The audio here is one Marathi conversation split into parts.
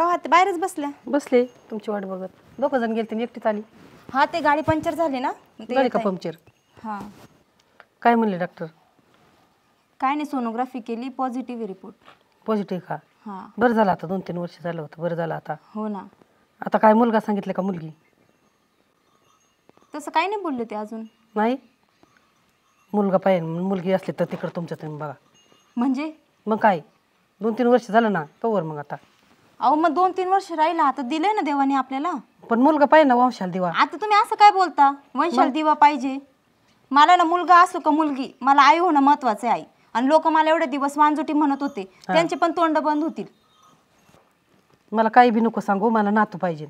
का ते बाहेरच बसले तुमची वाट बघत. दोघं जण गेलते एकटीच आली. हा ते गाडी पंक्चर झाली ना झाली का पंक्चर? हा. काय म्हणले डॉक्टर? काय नाही सोनोग्राफी केली पॉझिटिव्ह रिपोर्ट. पॉझिटिव्ह का? हा. बरं झालं आता 2-3 वर्ष झालं होतं बरं झालं आता. हो ना. आता काय मुलगा सांगितलं का मुलगी? तसं काही नाही बोलले ते अजून. नाही मुलगा पाहिजे मुलगी असली तर तिकडं तुमच्या तुम्ही बघा. म्हणजे मग काय 2-3 वर्ष झालं ना कवर मग आता. अहो मग 2-3 वर्ष राहिला आता दिलंय ना देवाने आपल्याला. पण मुलगा पाहिजे ना वंशाला दिवा. आता तुम्ही असं काय बोलता वंशाला दिवा पाहिजे? मला ना मुलगा असो का मुलगी मला आई होणं महत्वाचं आहे. आई आणि लोक मला एवढे दिवस वांजुटी म्हणत होते त्यांचे पण तोंड बंद होतील. मला काही बी नको सांगू मला नातू पाहिजे.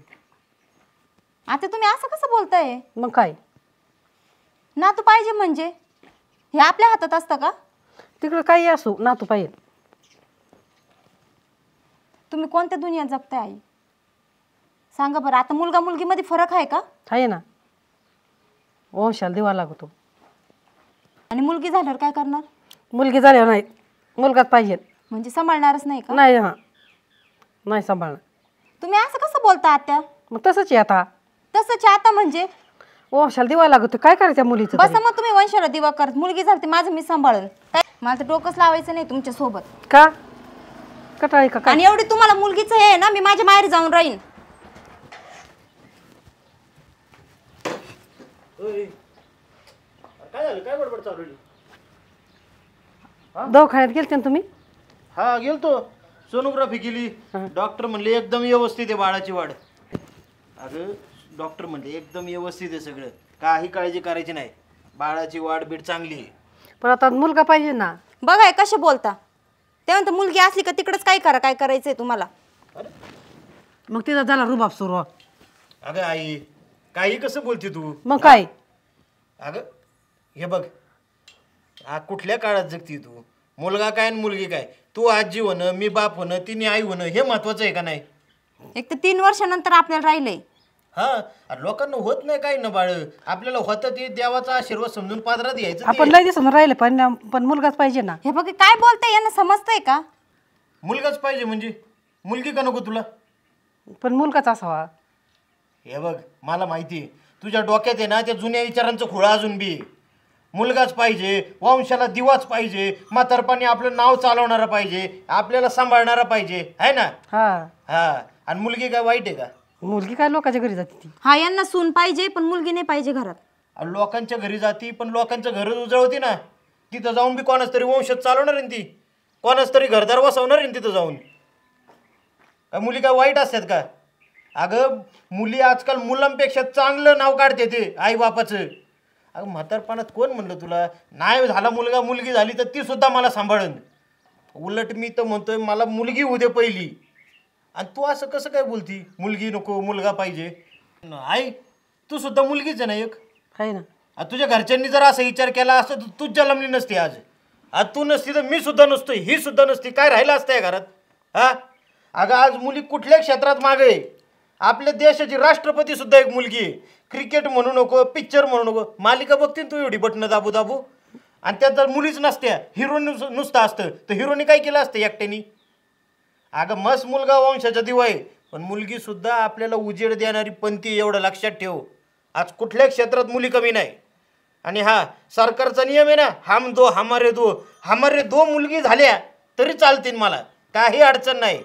आता तुम्ही असं कसं बोलताय? मग काय नातू पाहिजे म्हणजे हे आपल्या हातात असतं का? तिकडं काही असो नातू पाहिजे. तुम्ही कोणत्या दुनियात जगताय आई? सांगा बरं. आता मुलगा मुलगी मध्ये फरक आहे का? आहे ना. वंशाला दिवा लागतो. आणि मुलगी झाल्यावर काय करणार? मुलगी झाल्यावर नाही मुलगाच पाहिजे. म्हणजे सांभाळणारच नाही का? नाही हा नाही सांभाळणार. तुम्ही असं कसं बोलता आत्या? मग तसंच आहे आता. तसंच आता म्हणजे वंशाला दिवा लागतो काय करायचं मुलीचं? बस मग तुम्ही वंशाला दिवा करत मुलगी झाली माझं मी सांभाळेल. मला तर डोकंच लावायचं नाही तुमच्या सोबत. का कटाळी का काय? आणि एवढी तुम्हाला मुलगीच आहे ना मी माझ्या माहेरी जाऊन राहीन. काय झालं काय बडबड चालू आहे? दवाखान्यात गेलते ना तुम्ही? हा गेलतो सोनोग्राफी केली. डॉक्टर म्हणले एकदम व्यवस्थित आहे बाळाची वाढ. अगं डॉक्टर म्हणले एकदम व्यवस्थित आहे सगळं काही काळजी करायची नाही बाळाची वाढ बीड चांगली आहे. पण आता मुलगा पाहिजे ना. बघा हे कसे बोलता. ते म्हणते मुलगी असली का तिकडेच काय करा काय करायचंय तुम्हाला. मग तिचा झाला रुबाब सुरू. अगं आई काही कसं बोलते तू? मग काय? अगं हे बघ कुठल्या काळात जगती तू? मुलगा काय आणि मुलगी काय? तू आजी होणं मी बाप होणं तिने आई होणं हे महत्वाचं आहे का नाही? एक तर 3 वर्षानंतर आपल्याला राहिलंय. हा लोकांना होत नाही काही ना बाळ आपल्याला होतं ते देवाचा आशीर्वाद समजून पादरात यायचं. आपण लय दिसून राहिले पण मुलगाच पाहिजे ना. हे बघ काय बोलताय यांना समजतंय का? मुलगाच पाहिजे म्हणजे मुलगी का नको तुला? पण मुलगाच असावा. हे बघ मला माहिती आहे तुझ्या डोक्यात आहे ना त्या जुन्या विचारांचं खुळा अजून बी. मुलगाच पाहिजे वंशाला दिवाच पाहिजे म्हातारपणी आपलं नाव चालवणारा पाहिजे आपल्याला सांभाळणारा पाहिजे आहे ना. हा हा आणि मुलगी काय वाईट आहे का? मुलगी काय लोकांच्या घरी जाते ती. हा यांना सून पाहिजे पण मुलगी नाही पाहिजे घरात. लोकांच्या घरी जाती पण लोकांचं घर उजळवती ना. तिथं जाऊन बी कोणाच तरी वंश चालवणार आहे ती कोणाच तरी घरदार वसवणार आहे तिथं जाऊन. मुली काय वाईट असतात का? अगं मुली आजकाल मुलांपेक्षा चांगलं नाव काढते ते आई बापाचं. अगं म्हातारपणात कोण म्हणलं तुला नाही झाला मुलगा मुलगी झाली तर ती सुद्धा मला सांभाळन. उलट मी तर म्हणतोय मला मुलगी होऊ दे पहिली. आणि तू असं कसं काय बोलती मुलगी नको मुलगा पाहिजे? आई तू सुद्धा मुलगीच आहे ना एक आहे ना. तुझ्या घरच्यांनी जर असा विचार केला असता तर तूच जन्मली नसती आज. आज तू नसती तर मी सुद्धा नसतो ही सुद्धा नसती. काय राहिलं असतं या घरात? हा अगं आज मुली कुठल्या क्षेत्रात मागे आहे. आपल्या देशाची राष्ट्रपती सुद्धा एक मुलगी आहे. क्रिकेट म्हणू नको पिक्चर म्हणू नको मालिका बघते तू एवढी बटणं दाबू दाबू आणि त्यात जर मुलीच नसत्या हिरो नुसतं असतं तर हिरोनी काय केलं असतं एकट्यानी? अगं मस्त मुलगा वंशाचा दिवा आहे पण मुलगी सुद्धा आपल्याला उजेड देणारी पंथी एवढं लक्षात ठेव. आज कुठल्या क्षेत्रात मुली कमी नाही. आणि हा सरकारचा नियम आहे ना हम दो मुलगी झाल्या तरी चालतील मला काही अडचण नाही.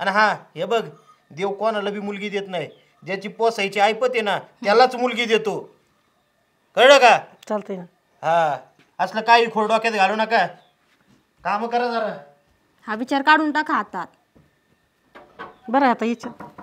आणि हा हे बघ देव कोणाला बी मुलगी देत नाही. ज्याची पोसायची ऐपत आहे ना त्यालाच मुलगी देतो. कळलं का? चालतंय ना. हा असलं काही खोड डोक्यात घालू नका काम करा जरा. हा विचार काढून टाका हातात. बरं आता याच्यात